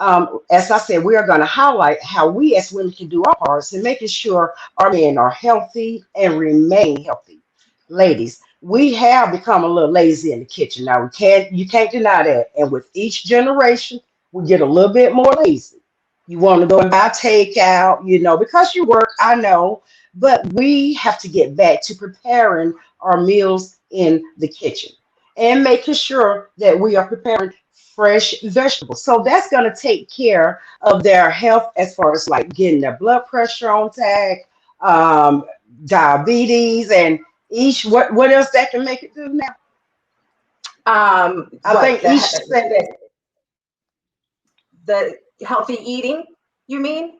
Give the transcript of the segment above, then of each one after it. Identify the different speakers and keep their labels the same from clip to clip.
Speaker 1: As I said, we are going to highlight how we as women can do our parts in making sure our men are healthy and remain healthy. Ladies, we have become a little lazy in the kitchen. Now you can't deny that. And with each generation, we get a little bit more lazy. You want to go and buy takeout, because you work, I know, but we have to get back to preparing our meals in the kitchen and making sure that we are preparing fresh vegetables. So that's going to take care of their health as far as like getting their blood pressure on tag, um, diabetes, and each what else that can make it do now? I
Speaker 2: What
Speaker 1: think each said that.
Speaker 2: the healthy eating, you mean?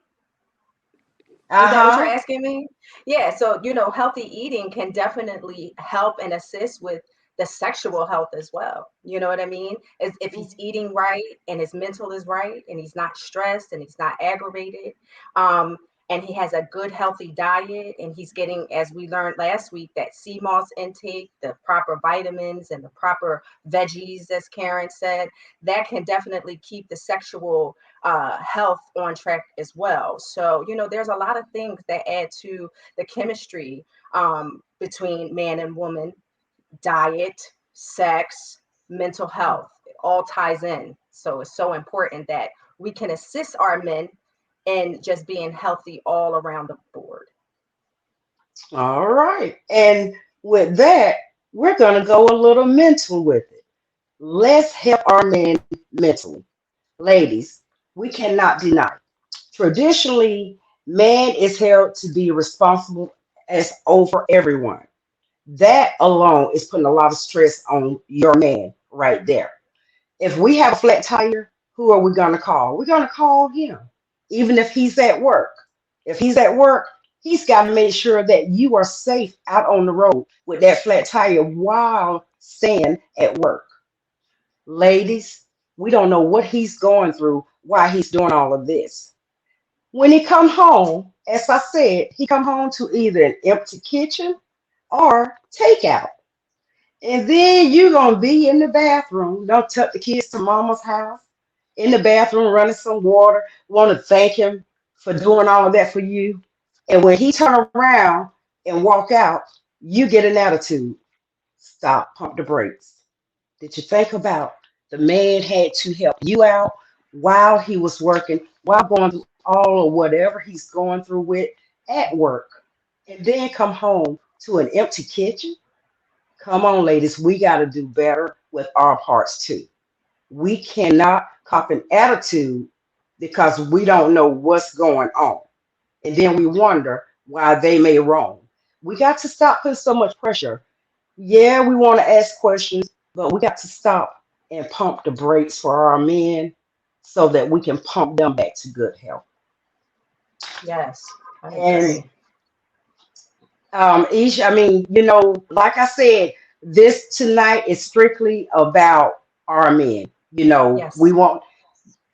Speaker 1: Uh
Speaker 2: Is that what you're
Speaker 1: huh.
Speaker 2: asking me? Yeah, so healthy eating can definitely help and assist with the sexual health as well. You know what I mean? As if he's eating right and his mental is right and he's not stressed and he's not aggravated, um, and he has a good healthy diet and he's getting, as we learned last week, that sea moss intake, the proper vitamins and the proper veggies, as Karen said, that can definitely keep the sexual health on track as well. So, there's a lot of things that add to the chemistry between man and woman: diet, sex, mental health. It all ties in. So, it's so important that we can assist our men in just being healthy all around the board.
Speaker 1: All right. And with that, we're going to go a little mental with it. Let's help our men mentally. Ladies, we cannot deny. Traditionally, man is held to be responsible as over everyone. That alone is putting a lot of stress on your man right there. If we have a flat tire, who are we going to call? We're going to call him, even if he's at work. If he's at work, he's got to make sure that you are safe out on the road with that flat tire while staying at work. Ladies, we don't know what he's going through while he's doing all of this. When he come home, as I said, he come home to either an empty kitchen or takeout. And then you're gonna be in the bathroom. Don't tuck the kids to mama's house. In the bathroom, running some water. Want to thank him for doing all of that for you. And when he turn around and walk out, you get an attitude. Stop. Pump the brakes. Did you think about the man had to help you out while he was working, while going through all of whatever he's going through with at work, and then come home to an empty kitchen? Come on, ladies, we got to do better with our parts too. We cannot cop an attitude because we don't know what's going on. And then we wonder why they may wrong. We got to stop putting so much pressure. Yeah, we want to ask questions, but we got to stop and pump the brakes for our men so that we can pump them back to good health.
Speaker 2: Yes, I
Speaker 1: And
Speaker 2: agree.
Speaker 1: each, I mean, like I said, this tonight is strictly about our men. We
Speaker 2: Yes.
Speaker 1: want.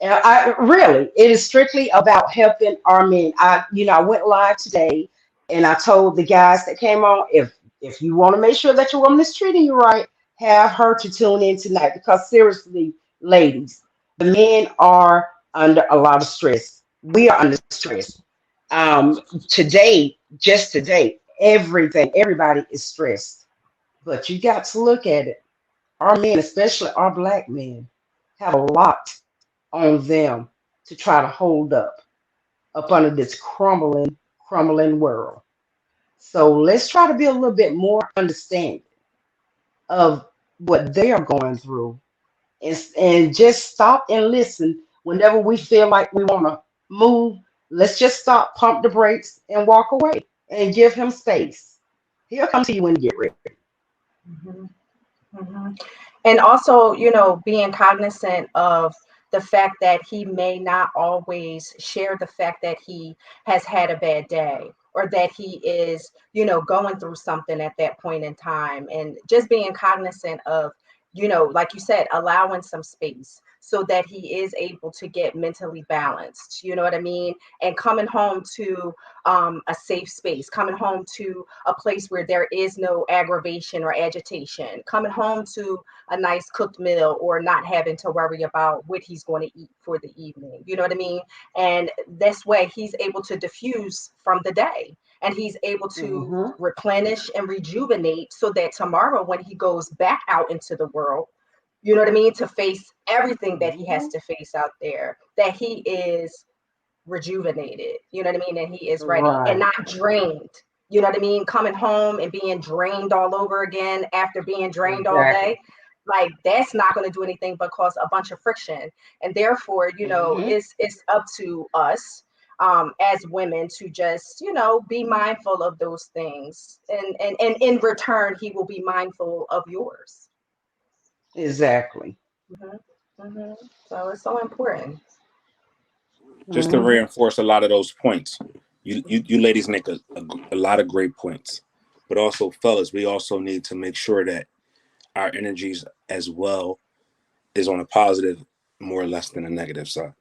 Speaker 1: I really, it is strictly about helping our men. I went live today, and I told the guys that came on, if you want to make sure that your woman is treating you right, have her to tune in tonight because seriously, ladies, the men are under a lot of stress. We are under stress. Today, just today, everybody is stressed. But you got to look at it. Our men, especially our black men, have a lot on them to try to hold up under this crumbling world. So let's try to be a little bit more understanding of what they are going through and just stop and listen whenever we feel like we want to move. Let's just stop, pump the brakes, and walk away and give him space. He'll come to you when you get ready.
Speaker 2: Mhm. Mhm. And also, being cognizant of the fact that he may not always share the fact that he has had a bad day or that he is, going through something at that point in time. And just being cognizant of, like you said, allowing some space. so that he is able to get mentally balanced. You know what I mean? And coming home to a safe space, coming home to a place where there is no aggravation or agitation, coming home to a nice cooked meal, or not having to worry about what he's going to eat for the evening. You know what I mean? And this way he's able to diffuse from the day, and he's able to
Speaker 1: Mm-hmm.
Speaker 2: replenish and rejuvenate, so that tomorrow when he goes back out into the world, you know what I mean, to face everything that he has
Speaker 1: Mm-hmm.
Speaker 2: to face out there, that he is rejuvenated, you know what I mean, and he is ready and
Speaker 1: Right.
Speaker 2: not drained. You know what I mean? Coming home and being drained all over again after being drained all day,
Speaker 1: Exactly.
Speaker 2: like that's not going to do anything but cause a bunch of friction. And therefore,
Speaker 1: Mm-hmm.
Speaker 2: it's up to us, as women, to just, be mindful of those things, and in return he will be mindful of yours.
Speaker 1: Exactly.
Speaker 2: Hmm. Hmm. So it's so important.
Speaker 3: Just to
Speaker 1: Mm-hmm.
Speaker 3: reinforce a lot of those points, you ladies make a lot of great points, but also fellas, we also need to make sure that our energies as well is on a positive more or less than a negative side,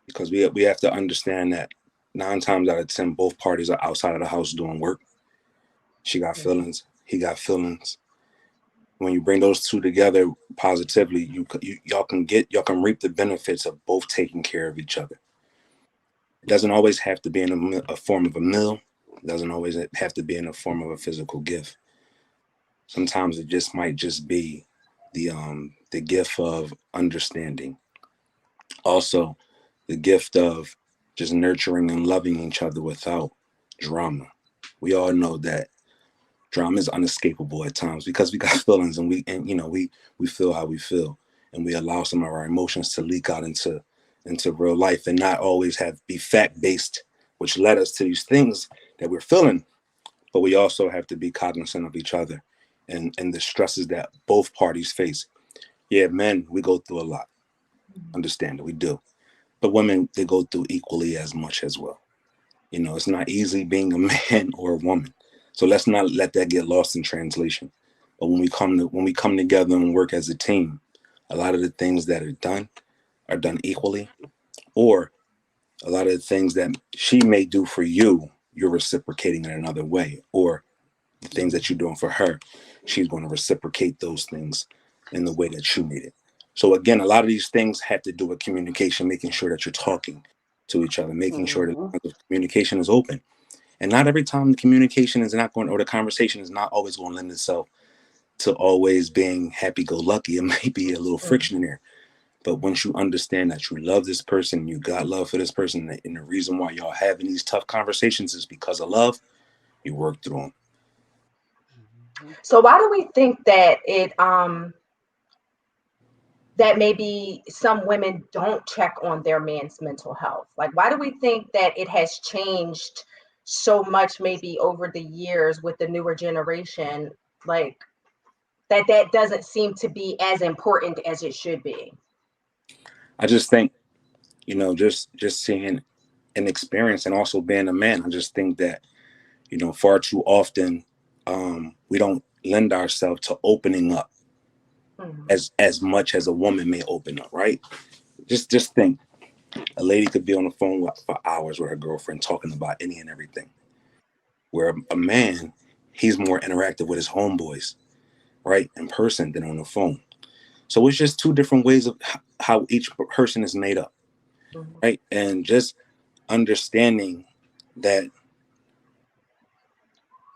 Speaker 3: because we have to understand that 9 times out of 10 both parties are outside of the house doing work. She got feelings, he got feelings. When you bring those two together positively, y'all can reap the benefits of both taking care of each other. It doesn't always have to be in a form of a meal. It doesn't always have to be in a form of a physical gift. Sometimes it just might just be the gift of understanding. Also, the gift of just nurturing and loving each other without drama. We all know that drama is unescapable at times because we got feelings, and we feel how we feel, and we allow some of our emotions to leak out into real life and not always have be fact based, which led us to these things that we're feeling. But we also have to be cognizant of each other and the stresses that both parties face. Yeah, men, we go through a lot. Understand it, we do. But women, they go through equally as much as well. It's not easy being a man or a woman. So let's not let that get lost in translation. But when we come together and work as a team, a lot of the things that are done equally, or a lot of the things that she may do for you, you're reciprocating in another way, or the things that you're doing for her, she's going to reciprocate those things in the way that you need it. So again, a lot of these things have to do with communication, making sure that you're talking to each other, making sure that
Speaker 1: Mm-hmm.
Speaker 3: the communication is open. And not every time the communication is not going, or the conversation is not always going to lend itself to always being happy go lucky. It might be a little friction
Speaker 2: Mhm.
Speaker 3: there. But once you understand that you love this person, you got love for this person, and the reason why y'all having these tough conversations is because of love, you work through them.
Speaker 2: So why do we think that that maybe some women don't check on their man's mental health? Like, why do we think that it has changed so much, maybe over the years with the newer generation? Like, that doesn't seem to be as important as it should be.
Speaker 3: I just think, just seeing an experience and also being a man, I just think that, far too often we don't lend ourselves to opening up
Speaker 2: Mhm.
Speaker 3: as much as a woman may open up, right? Just think, a lady could be on the phone for hours with her girlfriend talking about any and everything. Where a man, he's more interactive with his homeboys, right, in person than on the phone. So it's just two different ways of how each person is made up,
Speaker 2: Mhm.
Speaker 3: right? And just understanding that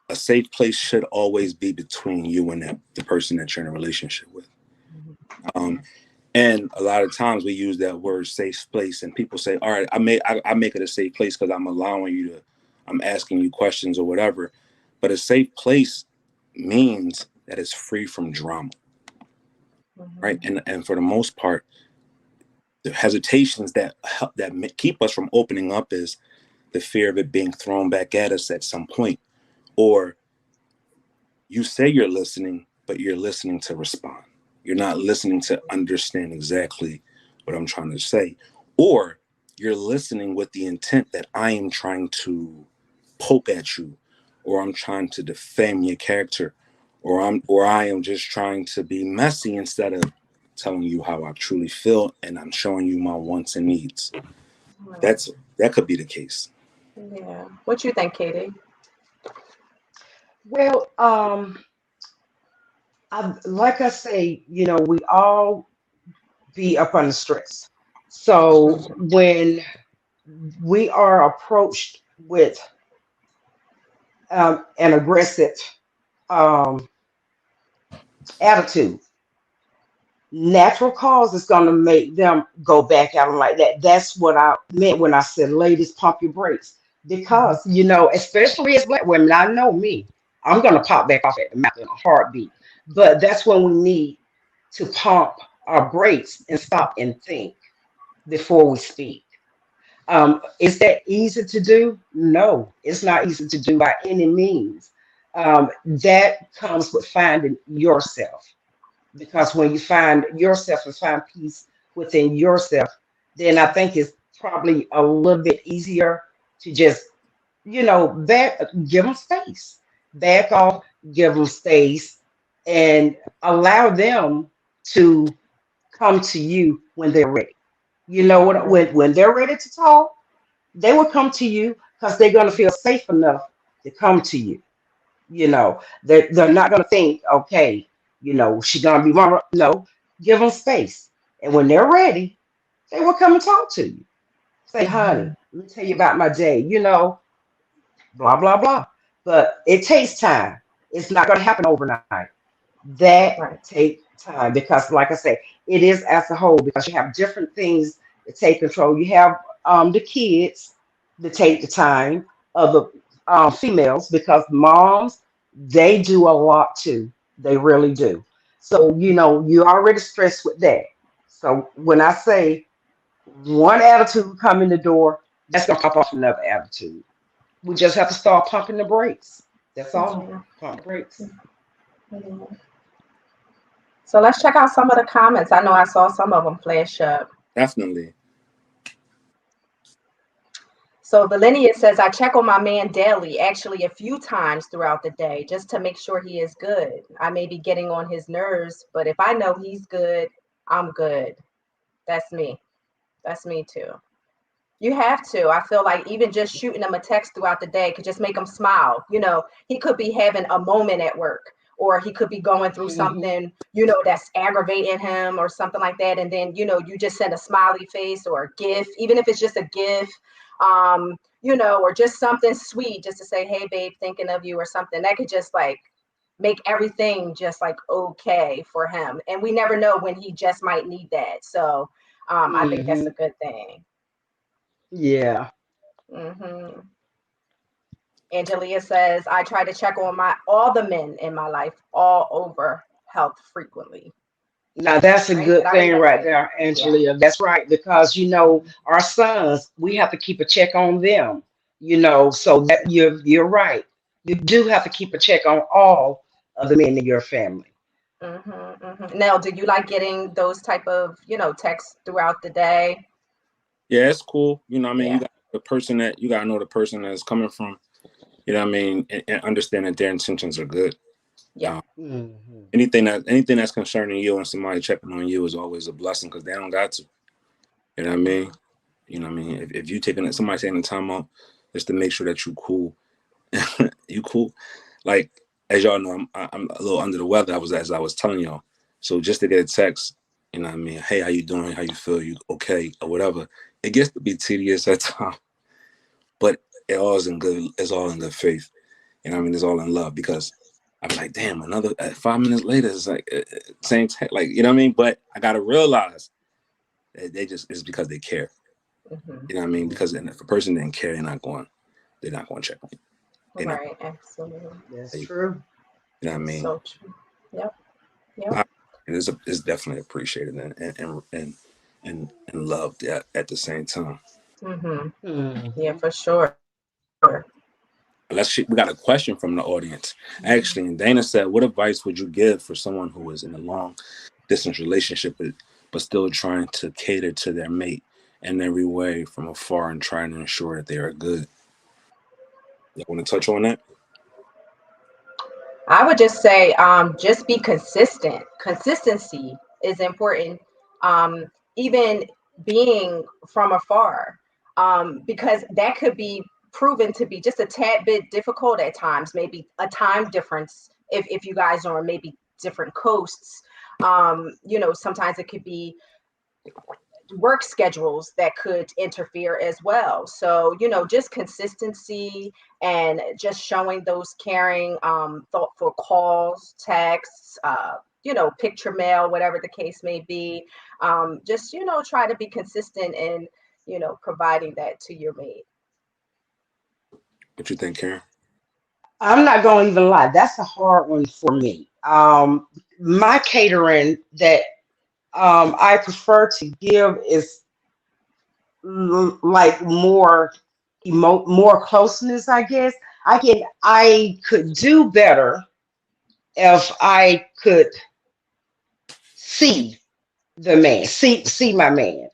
Speaker 3: a safe place should always be between you and the person that you're in a relationship with.
Speaker 2: Mhm.
Speaker 3: Um, and a lot of times we use that word safe place, and people say, "All right, I make it a safe place because I'm allowing you to, I'm asking you questions or whatever." But a safe place means that it's free from drama, right?
Speaker 2: Mhm.
Speaker 3: And for the most part, the hesitations that keep us from opening up is the fear of it being thrown back at us at some point, or you say you're listening, but you're listening to respond. You're not listening to understand exactly what I'm trying to say. Or you're listening with the intent that I am trying to poke at you, or I'm trying to defame your character, or I am just trying to be messy instead of telling you how I truly feel, and I'm showing you my wants and needs.
Speaker 2: Right.
Speaker 3: That's that could be the case.
Speaker 2: Yeah. What you think, Katie?
Speaker 1: Well, like I say, we all be up under stress. So
Speaker 2: Mhm.
Speaker 1: when we are approached with an aggressive um, attitude, natural cause is going to make them go back at them like that. That's what I meant when I said, ladies, pump your brakes. Because, especially as black women, I know me, I'm going to pop back off at the mouth in a heartbeat. But that's when we need to pump our brakes and stop and think before we speak. Is that easy to do? No, it's not easy to do by any means. That comes with finding yourself, because when you find yourself and find peace within yourself, then I think it's probably a little bit easier to just, back, give them space, back off, give them space, and allow them to come to you when they're ready. You know what?
Speaker 2: Right.
Speaker 1: When they're ready to talk, they will come to you because they're gonna feel safe enough to come to you. They're not gonna think, okay, she's gonna be mama. No, give them space, and when they're ready, they will come and talk to you. Say, honey,
Speaker 2: Mhm.
Speaker 1: let me tell you about my day. Blah blah blah. But it takes time. It's not gonna happen overnight. That
Speaker 2: Right.
Speaker 1: take time because, like I said, it is as a whole because you have different things that take control. You have the kids that take the time of the females because moms, they do a lot too. They really do. So you're already stressed with that. So when I say one attitude come in the door, that's gonna pop off another attitude. We just have to start pumping the brakes. That's all.
Speaker 2: Yeah.
Speaker 1: Pump the brakes.
Speaker 2: Mhm. So let's check out some of the comments. I know I saw some of them flash up.
Speaker 3: Definitely.
Speaker 2: So Valenia says, I check on my man daily, actually a few times throughout the day, just to make sure he is good. I may be getting on his nerves, but if I know he's good, I'm good. That's me. That's me too. You have to. I feel like even just shooting him a text throughout the day could just make him smile. He could be having a moment at work, or he could be going through
Speaker 1: Hmm.
Speaker 2: something, that's aggravating him or something like that. And then, you just send a smiley face or a GIF, even if it's just a GIF, or just something sweet just to say, hey, babe, thinking of you or something. That could just like make everything just like okay for him. And we never know when he just might need that. So I think that's a
Speaker 1: Hmm.
Speaker 2: good thing.
Speaker 1: Yeah.
Speaker 2: hmm Angelia says, I try to check on my all the men in my life all over health frequently.
Speaker 1: Now that's a
Speaker 2: Right? Did
Speaker 1: good
Speaker 2: I read
Speaker 1: thing
Speaker 2: that
Speaker 1: right
Speaker 2: right?
Speaker 1: there,
Speaker 2: Yeah.
Speaker 1: Angelia. That's right, because our sons, we have to keep a check on them. So that you're right. You do have to keep a check on all of the men in your family.
Speaker 2: Now, do you like getting those type of, texts throughout the day?
Speaker 3: Yeah, it's cool. I mean,
Speaker 2: Yeah.
Speaker 3: you gotta know the person that it's coming from. You know what I mean, and understand that their intentions are good.
Speaker 2: Yeah.
Speaker 3: Um,
Speaker 1: Hmm.
Speaker 3: anything that's concerning you and somebody checking on you is always a blessing because they don't got to. You know what I mean? If you taking it, somebody taking the time out just to make sure that you cool, you cool. Like as y'all know, I'm a little under the weather. As I was telling y'all. So just to get a text, hey, how you doing? How you feel? You okay or whatever? It gets to be tedious at times, but it all is in good. It's all in good faith. It's all in love because I'm like, damn, another 5 minutes later, it's like same like But I gotta realize that they just it's because they care.
Speaker 2: hmm
Speaker 3: Because if a person didn't care, they're not going to check on you. They're not.
Speaker 2: Right. Absolutely.
Speaker 1: That's
Speaker 3: You
Speaker 1: true.
Speaker 3: know what I mean?
Speaker 2: So true. Yep. Yep.
Speaker 3: I, it's definitely appreciated and loved at the same time.
Speaker 2: hmm Yeah,
Speaker 1: Hmm.
Speaker 2: for sure.
Speaker 3: We got a question from the audience. Actually, and Dana said, "What advice would you give for someone who is in a long distance relationship, but still trying to cater to their mate in every way from afar and trying to ensure that they are good?" You want to touch on that?
Speaker 2: I would just say, just be consistent. Consistency is important. Even being from afar, because that could be proven to be just a tad bit difficult at times, maybe a time difference if you guys are on maybe different coasts. Sometimes it could be work schedules that could interfere as well. So, just consistency and just showing those caring, thoughtful calls, texts, picture mail, whatever the case may be. Just, try to be consistent in, providing that to your mate.
Speaker 3: What you think, Karen?
Speaker 1: I'm not going to even lie. That's a hard one for me. My catering that I prefer to give is like more closeness, I guess. I could do better if I could see see my man.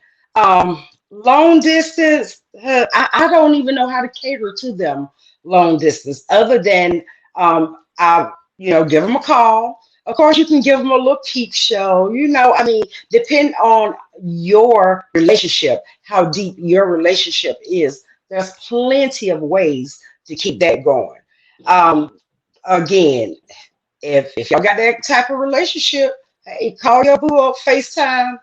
Speaker 1: Long distance, I don't even know how to cater to them long distance, other than I give them a call. Of course, you can give them a little peep show. I mean, depend on your relationship, how deep your relationship is. There's plenty of ways to keep that going. Um, Again, if y'all got that type of relationship, hey, call your boo up, FaceTime,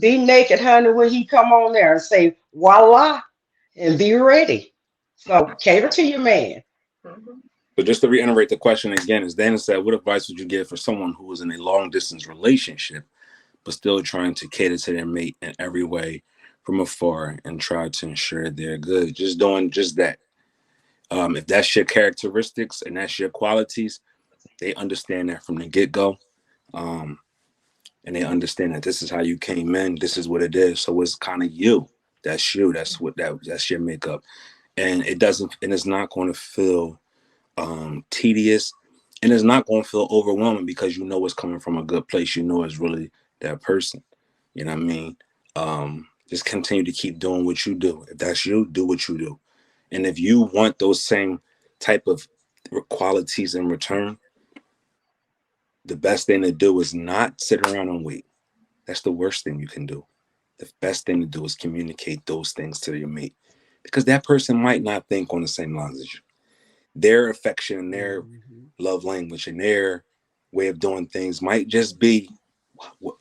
Speaker 1: be naked, honey, when he come on there and say voila and be ready. So cater to your man.
Speaker 2: Mhm.
Speaker 3: So just to reiterate the question again, as Dana said, what advice would you give for someone who is in a long distance relationship but still trying to cater to their mate in every way from afar and try to ensure they're good? Just doing just that. If that's your characteristics and that's your qualities, they understand that from the get go. Um, and they understand that this is how you came in, this is what it is. So it's kind of you. That's you. That's your makeup. And it's not going to feel tedious, and it's not going to feel overwhelming because you know it's coming from a good place. You know it's really that person. You know what I mean? Just continue to keep doing what you do. If that's you, do what you do. And if you want those same type of qualities in return, the best thing to do is not sit around and wait. That's the worst thing you can do. The best thing to do is communicate those things to your mate because that person might not think on the same lines as you. Their affection and their
Speaker 1: Mhm.
Speaker 3: love language and their way of doing things might just be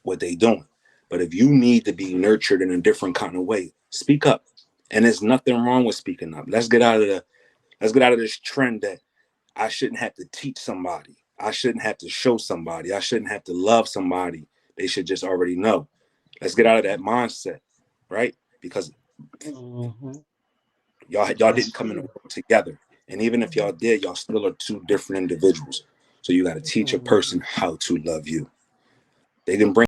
Speaker 3: what they doing. But if you need to be nurtured in a different kind of way, speak up. And there's nothing wrong with speaking up. Let's get out of this trend that I shouldn't have to teach somebody. I shouldn't have to show somebody. I shouldn't have to love somebody. They should just already know. Let's get out of that mindset, right? Because
Speaker 1: Mhm.
Speaker 3: y'all
Speaker 1: That's
Speaker 3: didn't come in the
Speaker 1: true.
Speaker 3: world together. And even if y'all did, y'all still are two different individuals. So you got to teach a
Speaker 1: Mhm.
Speaker 3: person how to love you. They can bring